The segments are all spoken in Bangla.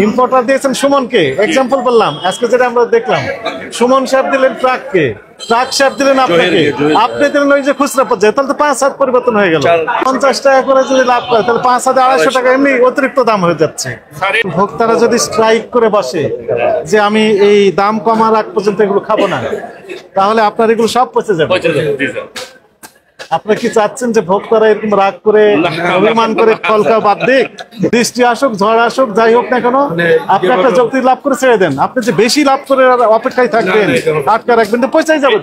ইম্পোর্টার দিয়েছেন সুমনকে, এক্সাম্পল বললাম। আজকে যেটা আমরা দেখলাম, সুমন সাহেব দিলেন ট্রাককে, ট্রাক সাহেব দিলেন আপনাকে, আপনি দিলেন ওই যে খুচরা পর্যায়ে, তাহলে তো ৫ হাত পরিবর্তন হয়ে গেল। ৫০ টাকা করে যদি লাভ করে তাহলে ৫,২৫০ টাকা এমনি অতিরিক্ত দাম হয়ে যাচ্ছে। ভোক্তারা যদি স্ট্রাইক করে বসে যে আমি এই দাম কমার আগ পর্যন্ত এগুলো খাবো না, তাহলে আপনার এগুলো সব পচে যাবে। আপনি কি চাচ্ছেন যে ভোক্তারা এরকম রাগ করে অভিমান করে ফলকা বাদ দিক? বৃষ্টি আসুক, ঝড় আসুক, যাই হোক না কেন, আপনি একটা যৌক্তিক লাভ করে ছেড়ে দেন। আপনি যে বেশি লাভ করে অপেক্ষায় থাকবেন, আটকা রাখবেন, তো পয়সাই যাবে।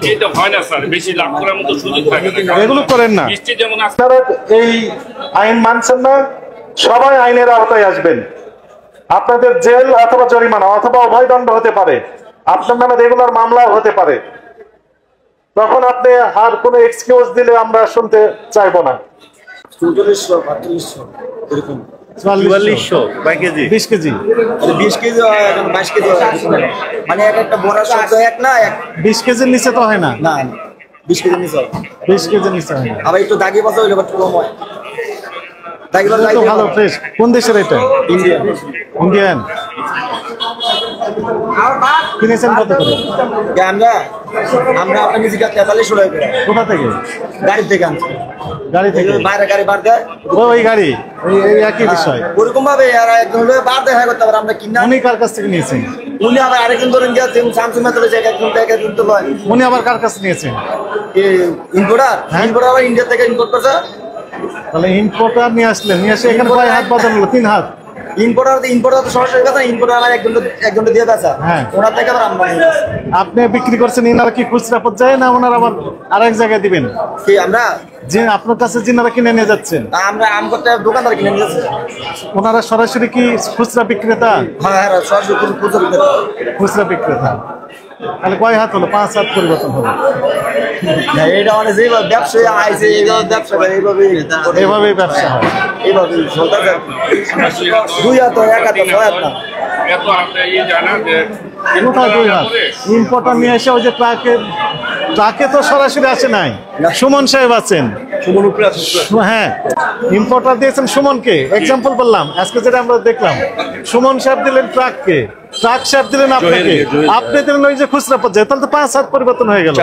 এগুলো করেন না। আপনারা এই আইন মানছেন না, সবাই আইনের আওতায় আসবেন। আপনাদের জেল অথবা জরিমানা অথবা অভয় দণ্ড হতে পারে, আপনার নামে রেগুলার মামলাও হতে পারে। তখন আপনি আর কোনো এক্সকিউজ দিলে আমরা শুনতে চাইবো না। 20 কেজি মানে একটা বড় শব্দ এক না, 20 কেজির নিচে তো হয় না। 20 কেজির নিচে 20 কেজির নিচে হয় না। আবার একটু দাগি বাজা হইলে কম হয়। ভালো ফ্রেশ। কোন দেশের এটা? ইন্ডিয়ান। কিনেছেন কত করে? আমরা আপনার নিজে 43 টাকা করে। কোথা থেকে? গাড়ি থেকে আনছি। গাড়ি থেকে? বাইরে গাড়ি বার দেয় ওই গাড়ি, এই একই বিষয়। ওরকম ভাবে আর একজন বার দেয় করতে পারে। আমরা কিনা উনি কার কাছ থেকে নিয়েছেন? উনি আবার আরেকজন ধরেন গিয়েছেন স্যামসুং মেথডে যে একজন থেকে একজন তো লয়। উনি আবার কার কাছে নিয়েছেন? ইম্পোর্টার। ইম্পোর্টার আবার ইন্ডিয়া থেকে ইম্পোর্ট করছে। তাহলে ইম্পোর্টার নিয়ে আসলেন, নিয়ে এসে এখানে কয় হাত বদল? 3 হাত। ইম্পোর্টার তো সরাসরি কথা, ইম্পোর্টার আমার একজন দিয়ে বেচা। হ্যাঁ, ওনার থেকে আবার আমরা আপনি বিক্রি করছেন। ইনারা কি খুচরা পর্যায়ে না ওনারা আবার আরেক জায়গায় দিবেন? কি আমরা যে আপনার কাছে যিনারা কিনে নিয়ে যাচ্ছেন, আমরা আম করতে দোকানদার কিনে নিয়ে যাচ্ছি। ওনারা সরাসরি কি খুচরা বিক্রেতা? হ্যাঁ, সরাসরি খুচরা বিক্রেতা। তাহলে কয় হাত হলো? 5 হাত পরিবর্তন হলো। এটা মানে যেভাবে ব্যবসায়ী আইছে, এইভাবেই ব্যবসা হয়। এইভাবে 2 হাত 1 হাত 6 হাত না। কোথায় 2 হাত? ইম্পোর্টার নিয়ে এসে ওই যে ট্রাকে তো সরাসরি আসে নাই, সুমন সাহেব আছেন। হ্যাঁ, ইম্পোর্টার দিয়েছেন সুমনকে, এক্সাম্পল বললাম। আজকে যেটা আমরা দেখলাম, সুমন সাহেব দিলেন ট্রাককে, ট্রাক সাহেব দিলেন আপনাকে, আপনি দিলেন ওই যে খুচরা পর্যায়ে, তাহলে তো 5 হাত পরিবর্তন হয়ে গেল।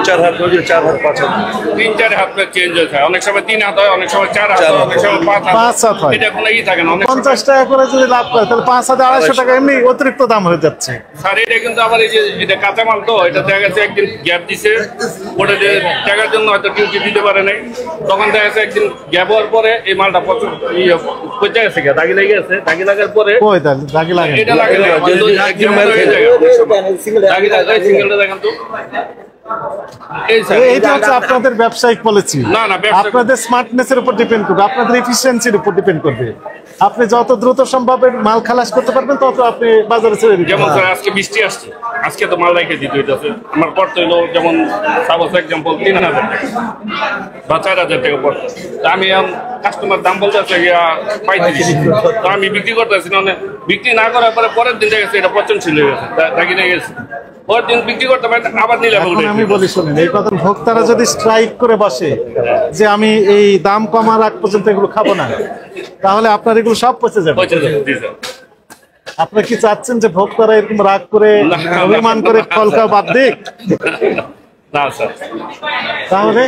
4 হাত, 4 হাত 5 হাত, 3-4 হাত চেঞ্জ হয়। অনেক সময় 3 হাত হয়, অনেক সময় 4 হাত হয়, অনেক সময় 5 হাত হয়। এটা কোনো ই থাকে না। 50 টাকা করে যদি লাভ করে তাহলে 5,250 টাকা এমনি অতিরিক্ত দাম হয়ে যাচ্ছে। স্যার এটা কিন্তু আবার এই যে এটা কাঁচামাল, তো এটা দেখা গেছে একদিন গ্যাপ দিছে, ওটা যে টাকার জন্য হয়তো ডিউটি দিতে পারে নাই, তখন দেখা গেছে একদিন গ্যাপ হওয়ার পরে এই মালটা পচে গেছে, দাগি লেগে গেছে। দাগি লাগার পরে দাগি লাগে, এটা লাগে না, দাগি লাগাই সিঙ্গেলটা দেখেন তো। এইটা হচ্ছে আপনাদের ব্যবসায়িক পলিসি। আপনাদের স্মার্টনেসের উপর ডিপেন্ড করবে, আপনাদের এফিসিয়েন্সির উপর ডিপেন্ড করবে। আপনি যত দ্রুত সম্ভব মাল খালাস করতে পারবেন তত আপনি বাজারে ছেড়ে দিবেন। যেমন স্যার আজকে বৃষ্টি আসছে, আজকে তো মাল রেখে দিতে হইতেছে। আমার পড়তে হইলো যেমন সাপোজ এক্সাম্পল 3,000 টাকা বা 4,000 টাকা পড়তে, তা আমি কাস্টমার দাম বলতে আছে 35, তো আমি বিক্রি করতেছি না। বিক্রি না করার পরে পরের দিন দেখা গেছে এটা পচনশীল হয়ে গেছে, দাগি লেগে গেছে। পরের দিন বিক্রি করতে পারেন, আবার নিলে আমি বলি শুনেন, এই কথা ভোক্তারা যদি স্ট্রাইক করে বসে যে আমি এই দাম কমার আগ পর্যন্ত এগুলো খাবো না, তাহলে আপনার এগুলো সব পচে যাবে। আপনি কি চাচ্ছেন যে ভোক্তারা এরকম রাগ করে অভিমান করে ফলকা বাদ দিক? না স্যার, তাহলে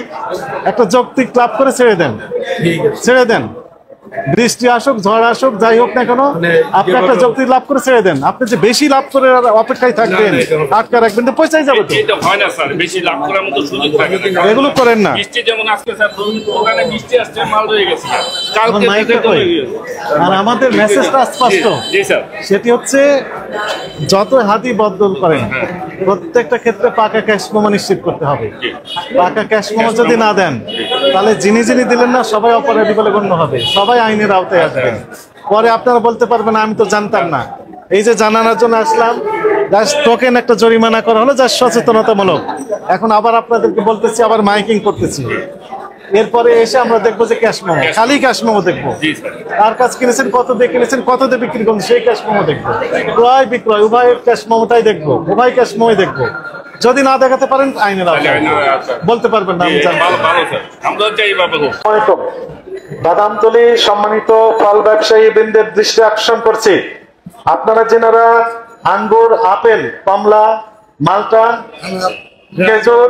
একটা যৌক্তিক লাভ করে ছেড়ে দেন, ছেড়ে দেন। বৃষ্টি আসুক, ঝড় আসুক, যাই হোক না কেন, আপনি একটা যৌক্তিক লাভ করে ছেড়ে দেন। আপনি যে বেশি লাভ করে অপেক্ষায় থাকবেন, আটকা রাখবেন, তো পয়সাই যাবে। এটা হয় না স্যার, বেশি লাভ করার মতো সুযোগ থাকে না। এগুলো করেন না। বৃষ্টি যেমন আজকে স্যার দোকানে বৃষ্টি আসছে, মাল রয়ে গেছে। আর আমাদের মেসেজটা স্পষ্ট, সেটি হচ্ছে যত হাতি বদল করেন প্রত্যেকটা ক্ষেত্রে পাকা ক্যাশ মেমো নিশ্চিত করতে হবে। পাকা ক্যাশ মেমো যদি না দেন, তাহলে যিনি যিনি দিলেন না সবাই অপরাধী বলে গণ্য হবে, সবাই আইনের আওতায় আসবেন। পরে আপনারা বলতে পারবেন আমি তো জানতাম না। এই যে জানানোর জন্য আসলাম, জাস্ট টোকেন একটা জরিমানা করা হলো, জাস্ট সচেতনতামূলক। এখন আবার আপনাদেরকে বলতেছি, আবার মাইকিং করতেছি। এরপরে এসে আমরা দেখবো যে ক্যাশ মেমো, খালি ক্যাশ মেমো দেখবো। কার কাছ কিনেছেন, কত দিয়ে কিনেছেন, কত দিয়ে বিক্রি করছেন, সেই ক্যাশ মেমো দেখবো। ক্রয় বিক্রয় উভয় ক্যাশ মেমোটাই দেখবো, উভয় ক্যাশ মেমোই দেখবো। যদি না দেখাতে পারেন আইনের আওতায় বলতে পারবেন না। বাদামতলী সম্মানিত ফল ব্যবসায়ী বৃন্দের দৃষ্টি আকর্ষণ করছি, আপনারা যেনারা আঙ্গুর, আপেল, কমলা, মালটা, খেজুর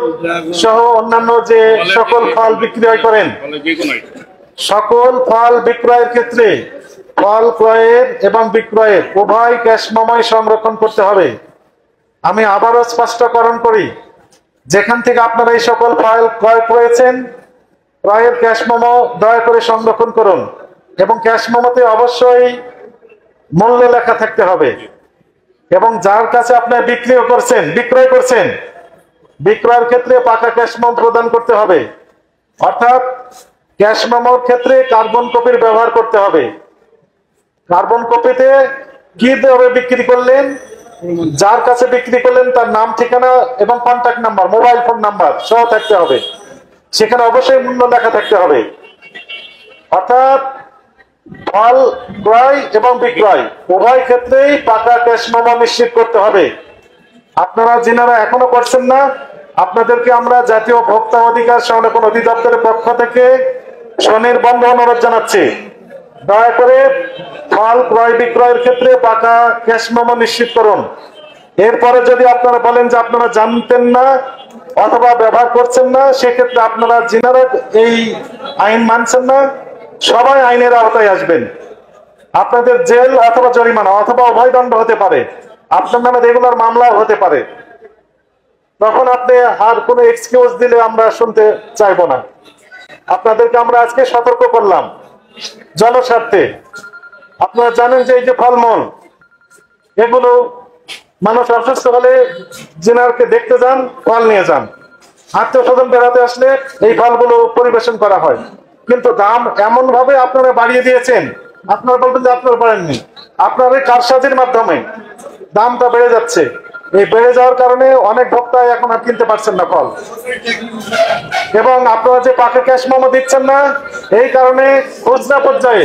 সহ অন্যান্য যে সকল ফল বিক্রয় করেন, সকল ফল বিক্রয়ের ক্ষেত্রে ফল ক্রয়ের এবং বিক্রয়ের উভয় ক্যাশ মেমোই সংরক্ষণ করতে হবে। আমি আবারও স্পষ্টকরণ করি, যেখান থেকে আপনারা এই সকল ফল ক্রয় করেছেন, ক্রয়ের ক্যাশ মেমো দয়া করে সংরক্ষণ করুন এবং ক্যাশ মেমোতে অবশ্যই মূল্য লেখা থাকতে হবে। এবং যার কাছে আপনি বিক্রয় করছেন, বিক্রয়ের ক্ষেত্রে পাকা ক্যাশ মেমো প্রদান করতে হবে। অর্থাৎ ক্যাশ মেমোর ক্ষেত্রে কার্বন কপির ব্যবহার করতে হবে। কার্বন কপিতে কি ভাবে বিক্রি করলেন, যার কাছে বিক্রি করলেন তার নাম, ঠিকানা এবং contact number, mobile phone number সহ থাকতে হবে। সেখানে অবশ্যই মূল্য লেখা থাকতে হবে। অর্থাৎ ফল ক্রয় এবং বিক্রয় উভয় ক্ষেত্রেই পাকা ক্যাশ মেমো নিশ্চিত করতে হবে। আপনারা যিনারা এখনো করছেন না, আপনাদেরকে আমরা জাতীয় ভোক্তা অধিকার সংরক্ষণ অধিদপ্তরের পক্ষ থেকে স্বনির্বন্ধ অনুরোধ জানাচ্ছি, দয়া করে ফল ক্রয় বিক্রয়ের ক্ষেত্রে পাকা ক্যাশ মেমো নিশ্চিত করুন। এরপরে যদি আপনারা বলেন যে আপনারা জানতেন না অথবা ব্যবহার করছেন না, সেক্ষেত্রে আপনারা যিনারা এই আইন মানছেন না সবাই আইনের আওতায় আসবেন। আপনাদের জেল অথবা জরিমানা অথবা অভয়দণ্ড হতে পারে, আপনার নামে রেগুলার মামলাও হতে পারে। তখন আপনি আর কোনো এক্সকিউজ দিলে আমরা শুনতে চাইবো না। আপনাদেরকে আমরা আজকে সতর্ক করলাম জনস্বার্থে। আপনারা জানেন যে এই যে ফলমূল, এগুলো মানুষ অসুস্থ হলে জেনারকে দেখতে যান, ফল নিয়ে যান। আত্মীয় স্বজন বেড়াতে আসলে এই ফলগুলো পরিবেশন করা হয়, কিন্তু দাম এমন ভাবে আপনারা বাড়িয়ে দিয়েছেন, আপনারা বলবেন যে আপনারা পারেননি। আপনার এই কারসাজির মাধ্যমে দামটা বেড়ে যাচ্ছে। এই বেড়ে যাওয়ার কারণে অনেক ভোক্তা এখন আর কিনতে পারছেন না ফল। এবং আপনারা যে পাকা ক্যাশ মেমো দিচ্ছেন না, এই কারণে খুচরা পর্যায়ে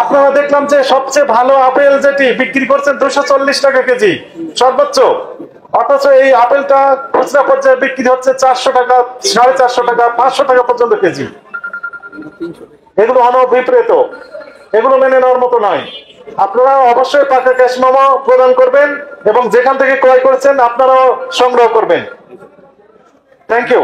আপনারা দেখলাম যে সবচেয়ে ভালো আপেল যেটি বিক্রি করছেন 240 টাকা কেজি সর্বোচ্চ, অথচ এই আপেলটা খুচরা পর্যায়ে বিক্রি হচ্ছে 400 টাকা, 450 টাকা, 500 টাকা পর্যন্ত কেজি। এগুলো অনভিপ্রেত, এগুলো মেনে নেওয়ার মতো নয়। আপনারা অবশ্যই পাকা ক্যাশ মেমো প্রদান করবেন এবং যেখান থেকে ক্রয় করেছেন আপনারাও সংগ্রহ করবেন। Thank you.